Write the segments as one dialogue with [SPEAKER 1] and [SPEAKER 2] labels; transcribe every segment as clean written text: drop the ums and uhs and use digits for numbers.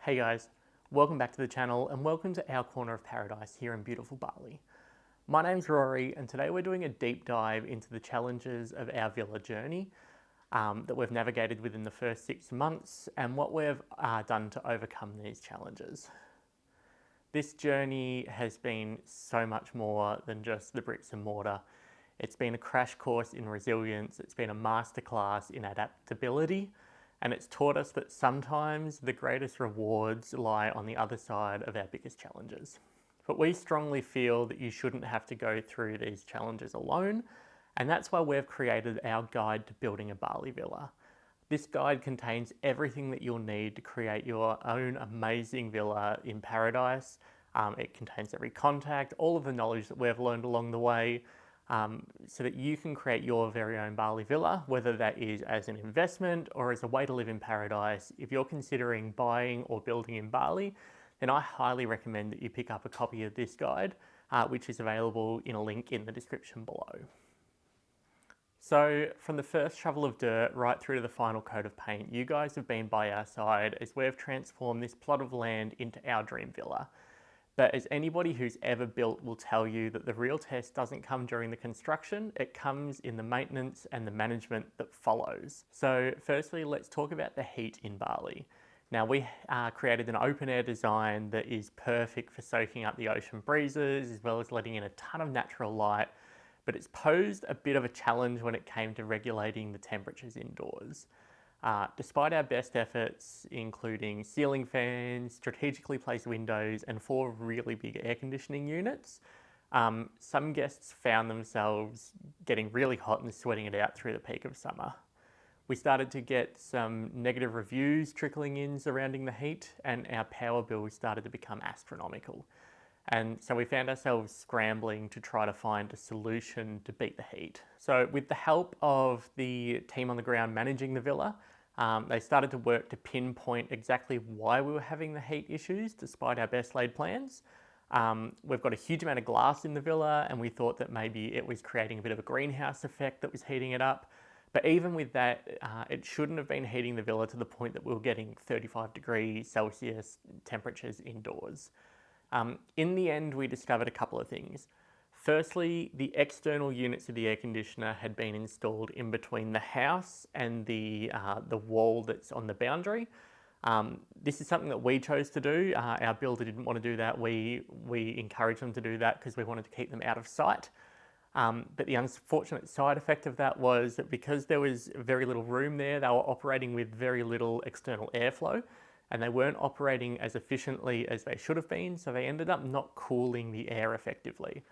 [SPEAKER 1] Hey guys, welcome back to the channel and welcome to our corner of paradise here in beautiful Bali. My name's Rory and today we're doing a deep dive into the challenges of our villa journey that we've navigated within the first 6 months and what we've done to overcome these challenges. This journey has been so much more than just the bricks and mortar. It's been a crash course in resilience, it's been a masterclass in adaptability, and it's taught us that sometimes the greatest rewards lie on the other side of our biggest challenges. But we strongly feel that you shouldn't have to go through these challenges alone, and that's why we've created our guide to building a Bali villa. This guide contains everything that you'll need to create your own amazing villa in paradise. It contains every contact, all of the knowledge that we've learned along the way, so that you can create your very own Bali villa, whether that is as an investment or as a way to live in paradise. If you're considering buying or building in Bali, then I highly recommend that you pick up a copy of this guide, which is available in a link in the description below. So from the first shovel of dirt right through to the final coat of paint, you guys have been by our side as we've transformed this plot of land into our dream villa. But as anybody who's ever built will tell you that the real test doesn't come during the construction, it comes in the maintenance and the management that follows. So firstly, let's talk about the heat in Bali. Now we created an open air design that is perfect for soaking up the ocean breezes as well as letting in a ton of natural light, but it's posed a bit of a challenge when it came to regulating the temperatures indoors. Despite our best efforts, including ceiling fans, strategically placed windows, and 4 really big air conditioning units, some guests found themselves getting really hot and sweating it out through the peak of summer. We started to get some negative reviews trickling in surrounding the heat, and our power bill started to become astronomical. And so we found ourselves scrambling to try to find a solution to beat the heat. So with the help of the team on the ground managing the villa, they started to work to pinpoint exactly why we were having the heat issues despite our best laid plans. We've got a huge amount of glass in the villa and we thought that maybe it was creating a bit of a greenhouse effect that was heating it up. But even with that, it shouldn't have been heating the villa to the point that we were getting 35 degrees Celsius temperatures indoors. In the end, we discovered a couple of things. Firstly, the external units of the air conditioner had been installed in between the house and the wall that's on the boundary. This is something that we chose to do. Our builder didn't want to do that. We encouraged them to do that because we wanted to keep them out of sight. But the unfortunate side effect of that was that because there was very little room there, they were operating with very little external airflow, and they weren't operating as efficiently as they should have been, so they ended up not cooling the air effectively.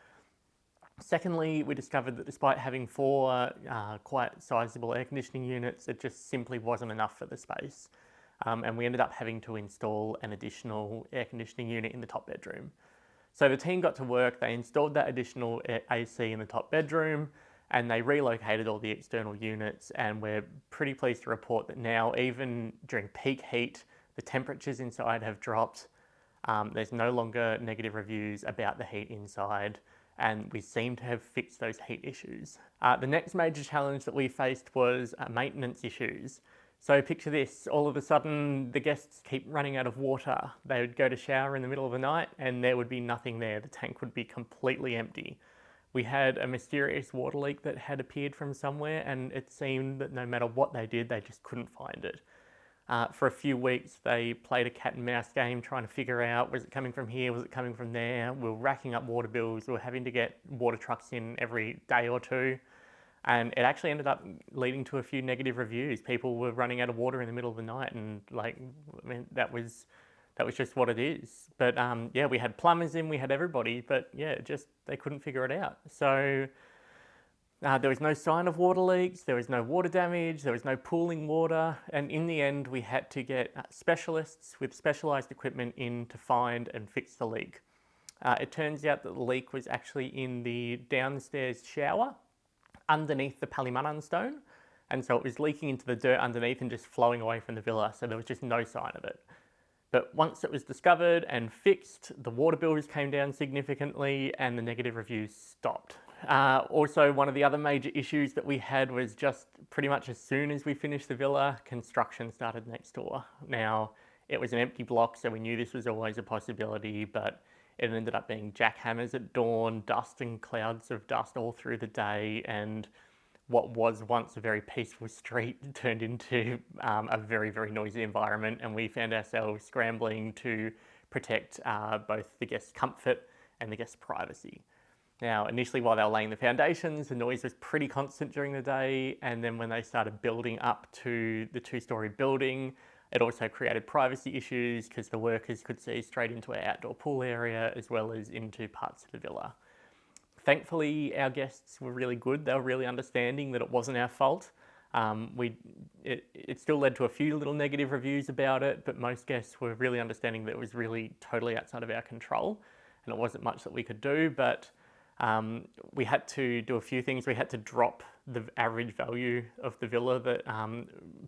[SPEAKER 1] Secondly, we discovered that despite having 4 quite sizable air conditioning units, it just simply wasn't enough for the space. And we ended up having to install an additional air conditioning unit in the top bedroom. So the team got to work, they installed that additional AC in the top bedroom, and they relocated all the external units, and we're pretty pleased to report that now, even during peak heat, the temperatures inside have dropped. There's no longer negative reviews about the heat inside, and we seem to have fixed those heat issues. The next major challenge that we faced was maintenance issues. So picture this, all of a sudden the guests keep running out of water. They would go to shower in the middle of the night and there would be nothing there. The tank would be completely empty. We had a mysterious water leak that had appeared from somewhere, and it seemed that no matter what they did, they just couldn't find it. For a few weeks, they played a cat and mouse game trying to figure out, was it coming from here, was it coming from there? We were racking up water bills, we were having to get water trucks in every day or two. And it actually ended up leading to a few negative reviews. People were running out of water in the middle of the night, and that was just what it is. But yeah, we had plumbers in, we had everybody, but yeah, they couldn't figure it out. So there was no sign of water leaks, there was no water damage, there was no pooling water, and in the end we had to get specialists with specialised equipment in to find and fix the leak. It turns out that the leak was actually in the downstairs shower underneath the Palimanan stone, and so it was leaking into the dirt underneath and just flowing away from the villa, so there was just no sign of it. But once it was discovered and fixed, the water bills came down significantly and the negative reviews stopped. Also, one of the other major issues that we had was just pretty much as soon as we finished the villa, construction started next door. Now, It was an empty block, so we knew this was always a possibility, but it ended up being jackhammers at dawn, dust and clouds of dust all through the day, and what was once a very peaceful street turned into a very, very noisy environment, and we found ourselves scrambling to protect both the guests' comfort and the guests' privacy. Now, initially while they were laying the foundations, the noise was pretty constant during the day, and then when they started building up to the two-storey building, it also created privacy issues because the workers could see straight into our outdoor pool area as well as into parts of the villa. Thankfully, our guests were really good. They were really understanding that it wasn't our fault. It still led to a few little negative reviews about it, but most guests were really understanding that it was really totally outside of our control and it wasn't much that we could do, but we had to do a few things. We had to drop the average value of the villa that,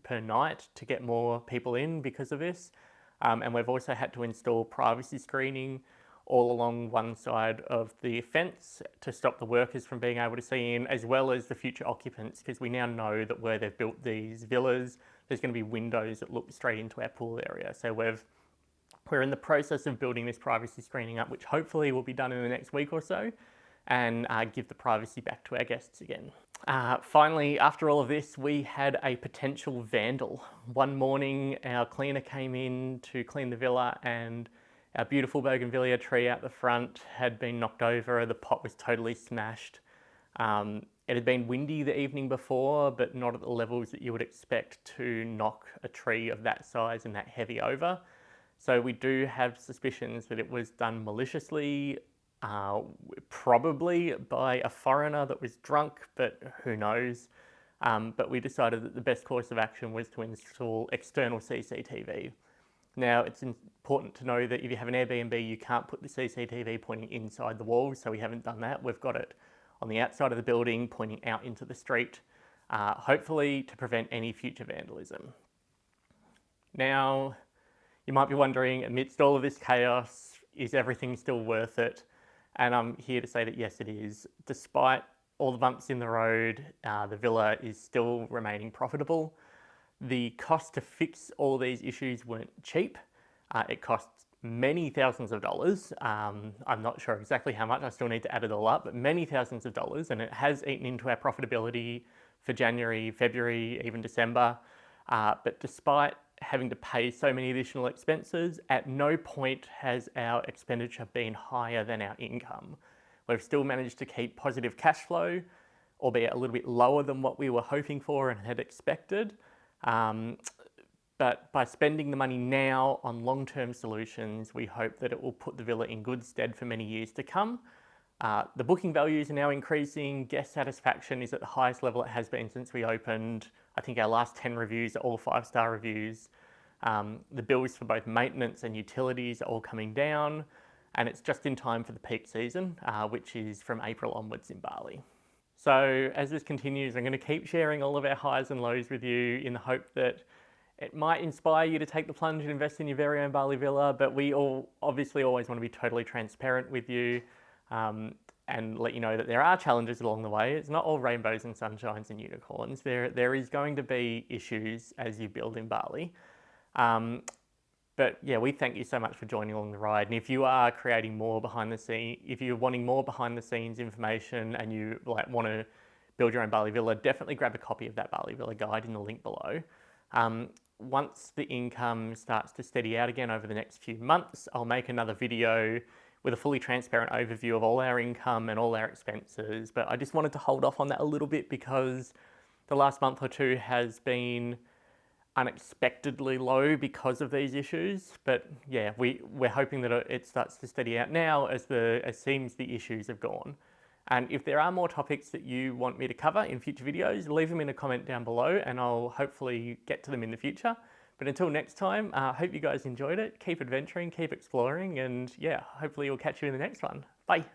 [SPEAKER 1] per night to get more people in because of this. And we've also had to install privacy screening all along one side of the fence to stop the workers from being able to see in, as well as the future occupants, because we now know that where they've built these villas, there's going to be windows that look straight into our pool area. So we're in the process of building this privacy screening up, which hopefully will be done in the next week or so, and give the privacy back to our guests again. Finally, after all of this, we had a potential vandal. One morning, our cleaner came in to clean the villa and our beautiful bougainvillea tree out the front had been knocked over. The pot was totally smashed. It had been windy the evening before, but not at the levels that you would expect to knock a tree of that size and that heavy over. So we do have suspicions that it was done maliciously, probably by a foreigner that was drunk, but who knows. But we decided that the best course of action was to install external CCTV. Now, it's important to know that if you have an Airbnb, you can't put the CCTV pointing inside the walls, so we haven't done that. We've got it on the outside of the building, pointing out into the street, hopefully to prevent any future vandalism. Now, you might be wondering, amidst all of this chaos, is everything still worth it? And I'm here to say that yes, it is. Despite all the bumps in the road, the villa is still remaining profitable. The cost to fix all these issues weren't cheap. It cost many thousands of dollars. I'm not sure exactly how much, I still need to add it all up, but many thousands of dollars, and it has eaten into our profitability for January, February, even December. But despite having to pay so many additional expenses, at no point has our expenditure been higher than our income. We've still managed to keep positive cash flow, albeit a little bit lower than what we were hoping for and had expected. But by spending the money now on long-term solutions, we hope that it will put the villa in good stead for many years to come. The booking values are now increasing, guest satisfaction is at the highest level it has been since we opened. I think our last 10 reviews are all 5-star reviews. The bills for both maintenance and utilities are all coming down, and it's just in time for the peak season, which is from April onwards in Bali. So as this continues, I'm going to keep sharing all of our highs and lows with you in the hope that it might inspire you to take the plunge and invest in your very own Bali villa, but we all obviously always want to be totally transparent with you and let you know that there are challenges along the way. It's not all rainbows and sunshines and unicorns. There is going to be issues as you build in Bali. But yeah, we thank you so much for joining along the ride. And if you are creating more behind the scenes, if you're wanting more behind the scenes information and you want to build your own Bali villa, definitely grab a copy of that Bali Villa guide in the link below. Once the income starts to steady out again over the next few months, I'll make another video with a fully transparent overview of all our income and all our expenses. But I just wanted to hold off on that a little bit because the last month or two has been unexpectedly low because of these issues. But yeah, we're hoping that it starts to steady out now as seems the issues have gone. And if there are more topics that you want me to cover in future videos, leave them in a comment down below and I'll hopefully get to them in the future. But until next time, I hope you guys enjoyed it. Keep adventuring, keep exploring, and yeah, hopefully we'll catch you in the next one. Bye.